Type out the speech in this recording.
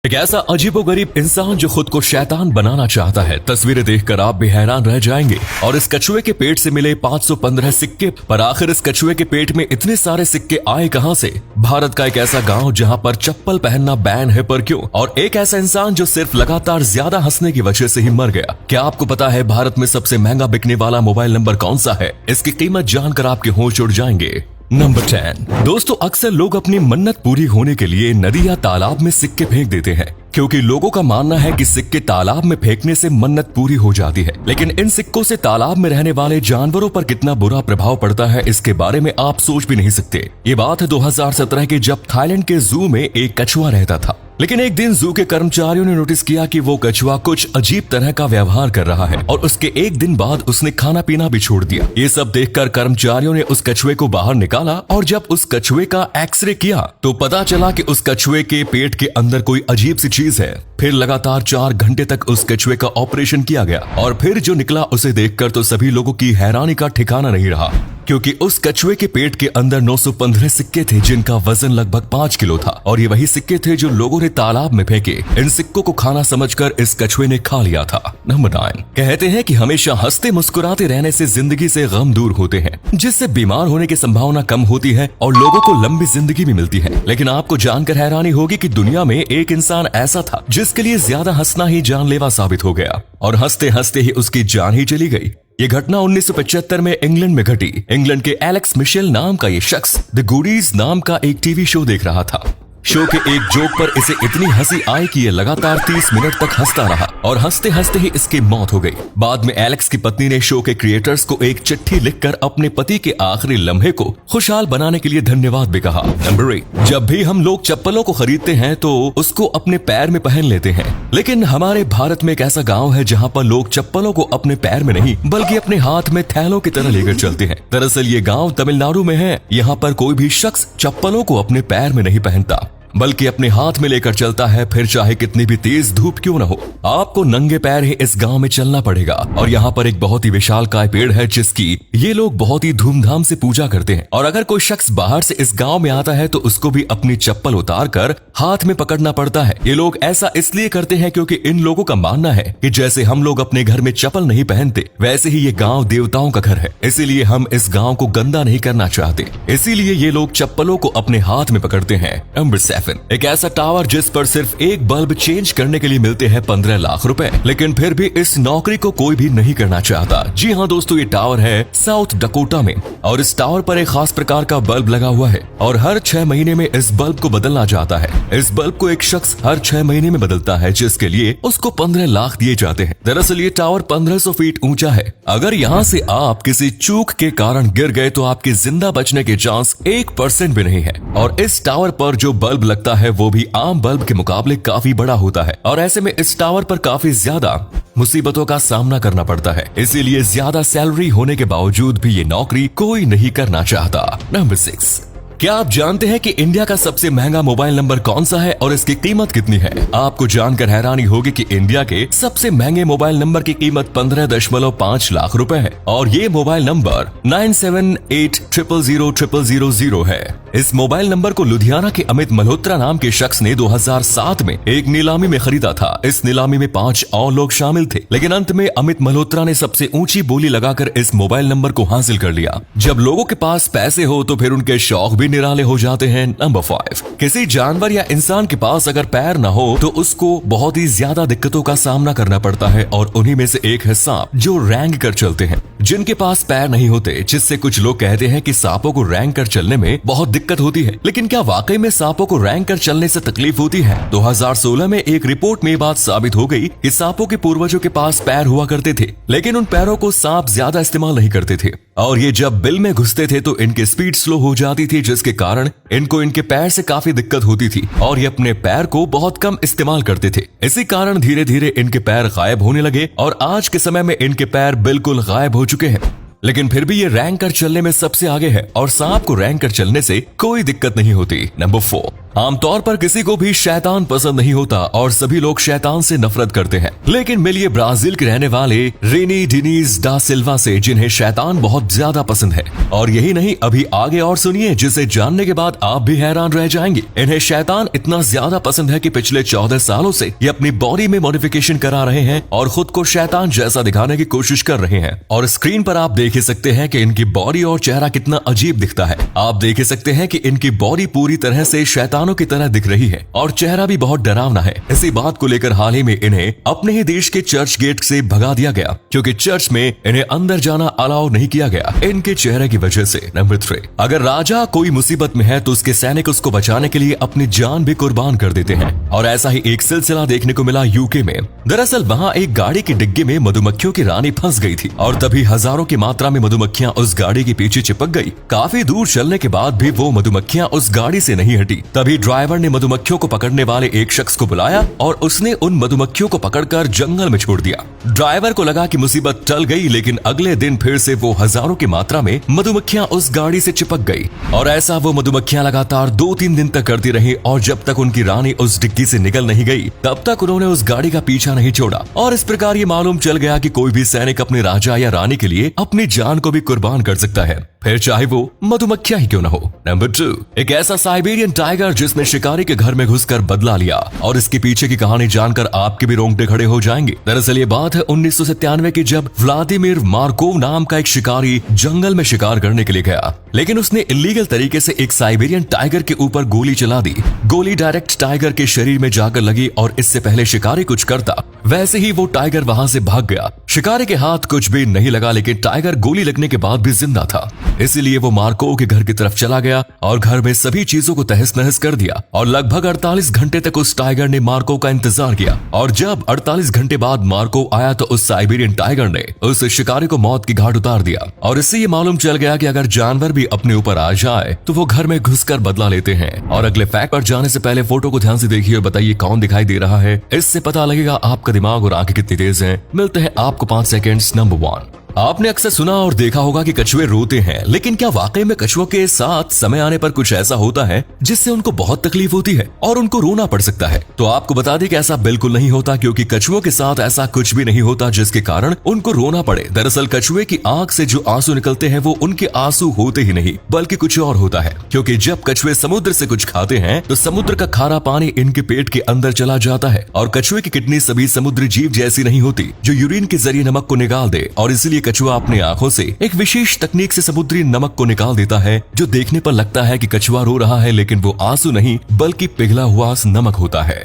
एक ऐसा अजीबोगरीब इंसान जो खुद को शैतान बनाना चाहता है। तस्वीरें देखकर आप भी हैरान रह जाएंगे। और इस कछुए के पेट से मिले 515 सिक्के, पर आखिर इस कछुए के पेट में इतने सारे सिक्के आए कहां से? भारत का एक ऐसा गांव जहां पर चप्पल पहनना बैन है, पर क्यों? और एक ऐसा इंसान जो सिर्फ लगातार ज्यादा हंसने की वजह से ही मर गया। क्या आपको पता है भारत में सबसे महंगा बिकने वाला मोबाइल नंबर कौन सा है? इसकी कीमत जानकर आपके होश उड़ जाएंगे। नंबर 10। दोस्तों, अक्सर लोग अपनी मन्नत पूरी होने के लिए नदी या तालाब में सिक्के फेंक देते हैं, क्योंकि लोगों का मानना है कि सिक्के तालाब में फेंकने से मन्नत पूरी हो जाती है। लेकिन इन सिक्कों से तालाब में रहने वाले जानवरों पर कितना बुरा प्रभाव पड़ता है, इसके बारे में आप सोच भी नहीं सकते। ये बात है 2017 की, जब थाईलैंड के जू में एक कछुआ रहता था। लेकिन एक दिन जू के कर्मचारियों ने नोटिस किया कि वो कछुआ कुछ अजीब तरह का व्यवहार कर रहा है, और उसके एक दिन बाद उसने खाना पीना भी छोड़ दिया। ये सब देखकर कर्मचारियों ने उस कछुए को बाहर निकाला, और जब उस कछुए का एक्सरे किया तो पता चला कि उस कछुए के पेट के अंदर कोई अजीब सी चीज है। फिर लगातार 4 घंटे तक उस कछुए का ऑपरेशन किया गया, और फिर जो निकला उसे देखकर तो सभी लोगों की हैरानी का ठिकाना नहीं रहा, क्योंकि उस कछुए के पेट के अंदर 915 सिक्के थे, जिनका वजन लगभग 5 किलो था। और ये वही सिक्के थे जो लोगों ने तालाब में फेंके। इन सिक्कों को खाना समझकर इस कछुए ने खा लिया था। नंबर 9। कहते हैं कि हमेशा हंसते मुस्कुराते रहने से जिंदगी से गम दूर होते हैं, जिससे बीमार होने की संभावना कम होती है और लोगों को लंबी जिंदगी भी मिलती है। लेकिन आपको जानकर हैरानी होगी कि दुनिया में एक इंसान ऐसा था जिसके लिए ज्यादा हंसना ही जानलेवा साबित हो गया, और हंसते हंसते ही उसकी जान ही चली गई। ये घटना 1975 में इंग्लैंड में घटी। इंग्लैंड के एलेक्स मिशेल नाम का ये शख्स द गुडीज नाम का एक टीवी शो देख रहा था। शो के एक जोक पर इसे इतनी हंसी आई कि ये लगातार 30 मिनट तक हंसता रहा, और हंसते हंसते ही इसकी मौत हो गई। बाद में एलेक्स की पत्नी ने शो के क्रिएटर्स को एक चिट्ठी लिखकर अपने पति के आखिरी लम्हे को खुशहाल बनाने के लिए धन्यवाद भी कहा। नंबर 8। जब भी हम लोग चप्पलों को खरीदते हैं तो उसको अपने पैर में पहन लेते हैं, लेकिन हमारे भारत में एक ऐसा गाँव है जहाँ पर लोग चप्पलों को अपने पैर में नहीं बल्कि अपने हाथ में थैलों की तरह लेकर चलते हैं। दरअसल ये गाँव तमिलनाडु में है। यहाँ पर कोई भी शख्स चप्पलों को अपने पैर में नहीं पहनता, बल्कि अपने हाथ में लेकर चलता है, फिर चाहे कितनी भी तेज धूप क्यों न हो। आपको नंगे पैर ही इस गांव में चलना पड़ेगा। और यहाँ पर एक बहुत ही विशालकाय पेड़ है जिसकी ये लोग बहुत ही धूमधाम से पूजा करते हैं। और अगर कोई शख्स बाहर से इस गांव में आता है तो उसको भी अपनी चप्पल उतार कर हाथ में पकड़ना पड़ता है। ये लोग ऐसा इसलिए करते हैं क्योंकि इन लोगों का मानना है कि जैसे हम लोग अपने घर में चप्पल नहीं पहनते, वैसे ही ये गाँव देवताओं का घर है, इसीलिए हम इस गाँव को गंदा नहीं करना चाहते। इसीलिए ये लोग चप्पलों को अपने हाथ में पकड़ते हैं। नंबर 7। एक ऐसा टावर जिस पर सिर्फ एक बल्ब चेंज करने के लिए मिलते हैं 15 लाख रुपए, लेकिन फिर भी इस नौकरी को कोई भी नहीं करना चाहता। जी हाँ दोस्तों, ये टावर है साउथ डकोटा में, और इस टावर पर एक खास प्रकार का बल्ब लगा हुआ है, और हर 6 महीने में इस बल्ब को बदलना चाहता है। इस बल्ब को एक शख्स हर 6 महीने में बदलता है, जिसके लिए उसको 15 लाख दिए जाते हैं। दरअसल ये टावर 1500 फीट ऊंचा है। अगर यहाँ से आप किसी चूक के कारण गिर गए तो आपके जिंदा बचने के चांस 1% भी नहीं है। और इस टावर पर जो बल्ब लगता है वो भी आम बल्ब के मुकाबले काफी बड़ा होता है, और ऐसे में इस टावर पर काफी ज्यादा मुसीबतों का सामना करना पड़ता है। इसीलिए ज्यादा सैलरी होने के बावजूद भी ये नौकरी कोई नहीं करना चाहता। नंबर 6। क्या आप जानते हैं कि इंडिया का सबसे महंगा मोबाइल नंबर कौन सा है और इसकी कीमत कितनी है? आपको जानकर हैरानी होगी कि इंडिया के सबसे महंगे मोबाइल नंबर की कीमत 15.5 लाख रुपए है, और ये मोबाइल नंबर 97800000 है। इस मोबाइल नंबर को लुधियाना के अमित मल्होत्रा नाम के शख्स ने 2007 में एक नीलामी में खरीदा था। इस नीलामी में 5 और लोग शामिल थे, लेकिन अंत में अमित मल्होत्रा ने सबसे ऊंची बोली लगाकर इस मोबाइल नंबर को हासिल कर लिया। जब लोगों के पास पैसे हो तो फिर उनके शौक भी निराले हो जाते हैं। नंबर 5। किसी जानवर या इंसान के पास अगर पैर न हो तो उसको बहुत ही ज्यादा दिक्कतों का सामना करना पड़ता है, और उन्हीं में से एक है सांप, जो रेंग कर चलते हैं, जिनके पास पैर नहीं होते, जिससे कुछ लोग कहते हैं कि सांपों को रेंग कर चलने में बहुत दिक्कत होती है। लेकिन क्या वाकई में सांपों को रेंग कर चलने से तकलीफ होती है? 2016 में एक रिपोर्ट में बात साबित हो गई कि सांपों के पूर्वजों के पास पैर हुआ करते थे, लेकिन उन पैरों को सांप ज्यादा इस्तेमाल नहीं करते थे, और ये जब बिल में घुसते थे तो इनकी स्पीड स्लो हो जाती थी, जिसके कारण इनको इनके पैर से काफी दिक्कत होती थी, और ये अपने पैर को बहुत कम इस्तेमाल करते थे। इसी कारण धीरे धीरे इनके पैर गायब होने लगे, और आज के समय में इनके पैर बिल्कुल गायब हो चुके हैं। लेकिन फिर भी ये रेंग कर चलने में सबसे आगे है, और सांप को रेंग कर चलने से कोई दिक्कत नहीं होती। नंबर 4। आमतौर पर किसी को भी शैतान पसंद नहीं होता और सभी लोग शैतान से नफरत करते हैं, लेकिन मिलिए ब्राजील के रहने वाले रेनी डिनीज डा सिल्वा से, जिन्हें शैतान बहुत ज्यादा पसंद है। और यही नहीं, अभी आगे और सुनिए, जिसे जानने के बाद आप भी हैरान रह जाएंगे। इन्हें शैतान इतना ज्यादा पसंद है कि पिछले 14 सालों से ये अपनी बॉडी में मॉडिफिकेशन करा रहे हैं और खुद को शैतान जैसा दिखाने की कोशिश कर रहे हैं। और स्क्रीन पर आप देख ही सकते हैं कि इनकी बॉडी और चेहरा कितना अजीब दिखता है। आप देख ही सकते हैं कि इनकी बॉडी पूरी तरह से शैतानों की तरह दिख रही है और चेहरा भी बहुत डरावना है। इसी बात को लेकर हाल ही में इन्हें अपने ही देश के चर्च गेट से भगा दिया गया, क्योंकि चर्च में इन्हें अंदर जाना अलाउ नहीं किया गया इनके चेहरे की वजह से। नंबर 3, अगर राजा कोई मुसीबत में है तो उसके सैनिक उसको बचाने के लिए अपनी जान भी कुर्बान कर देते हैं। और ऐसा ही एक सिलसिला देखने को मिला यूके में। दरअसल वहाँ एक गाड़ी की डिग्गी में मधुमक्खियों की रानी फंस गई थी और तभी हजारों की मात्रा में मधुमक्खियां उस गाड़ी के पीछे चिपक गई। काफी दूर चलने के बाद भी वो मधुमक्खियां उस गाड़ी से नहीं हटी। तभी ड्राइवर ने मधुमक्खियों को पकड़ने वाले एक शख्स को बुलाया और उसने उन मधुमक्खियों को पकड़कर जंगल में छोड़ दिया। ड्राइवर को लगा कि मुसीबत टल गई, लेकिन अगले दिन फिर से वो हजारों की मात्रा में मधुमक्खियां उस गाड़ी से चिपक गई। और ऐसा वो मधुमक्खियां लगातार 2-3 दिन तक करती रही और जब तक उनकी रानी उस डिग्गी से निकल नहीं गई तब तक उन्होंने उस गाड़ी का पीछा नहीं छोड़ा। और इस प्रकार ये मालूम चल गया कि कोई भी सैनिक अपने राजा या रानी के लिए अपनी जान को भी कुर्बान कर सकता है, फिर चाहे वो मधुमक्खियां ही क्यों न हो। नंबर 2, एक ऐसा साइबेरियन टाइगर जिसने शिकारी के घर में घुसकर बदला लिया। और इसके पीछे की कहानी जानकर आपके भी रोंगटे खड़े हो जाएंगे। दरअसल ये बात है 1997 की, जब व्लादिमीर मार्कोव नाम का एक शिकारी जंगल में शिकार करने के लिए गया, लेकिन उसने इलीगल तरीके से एक साइबेरियन टाइगर के ऊपर गोली चला दी। गोली डायरेक्ट टाइगर के शरीर में जाकर लगी और इससे पहले शिकारी कुछ करता वैसे ही वो टाइगर वहां से भाग गया। शिकारी के हाथ कुछ भी नहीं लगा, लेकिन टाइगर गोली लगने के बाद भी जिंदा था। इसीलिए वो मार्कोव के घर की तरफ चला गया और घर में सभी चीजों को तहस नहस कर दिया। और लगभग 48 घंटे तक उस टाइगर ने मार्कोव का इंतजार किया। और जब 48 घंटे बाद मार्कोव आया तो उस साइबेरियन टाइगर ने उस शिकारी को मौत की घाट उतार दिया। और इससे ये मालूम चल गया कि अगर जानवर भी अपने ऊपर आ जाए तो वो घर में घुसकर बदला लेते हैं। और अगले फैक्ट पर जाने से पहले फोटो को ध्यान से देखिए और बताइए कौन दिखाई दे रहा है। इससे पता लगेगा आपका दिमाग और आंखें कितनी तेज हैं। मिलते हैं आपको 5 सेकंड्स। नंबर 1, आपने अक्सर सुना और देखा होगा कि कछुए रोते हैं, लेकिन क्या वाकई में कछुओं के साथ समय आने पर कुछ ऐसा होता है जिससे उनको बहुत तकलीफ होती है और उनको रोना पड़ सकता है? तो आपको बता दें कि ऐसा बिल्कुल नहीं होता, क्योंकि कछुओं के साथ ऐसा कुछ भी नहीं होता जिसके कारण उनको रोना पड़े। दरअसल कछुए की आंख से जो आंसू निकलते हैं वो उनके आंसू होते ही नहीं बल्कि कुछ और होता है। क्योंकि जब कछुए समुद्र से कुछ खाते हैं तो समुद्र का खारा पानी इनके पेट के अंदर चला जाता है। और कछुए की किडनी सभी समुद्री जीव जैसी नहीं होती जो यूरिन के जरिए नमक को निकाल दे, और इसलिए कछुआ अपनी आंखों से एक विशेष तकनीक से समुद्री नमक को निकाल देता है, जो देखने पर लगता है कि कछुआ रो रहा है, लेकिन वो आंसू नहीं बल्कि पिघला हुआ नमक होता है।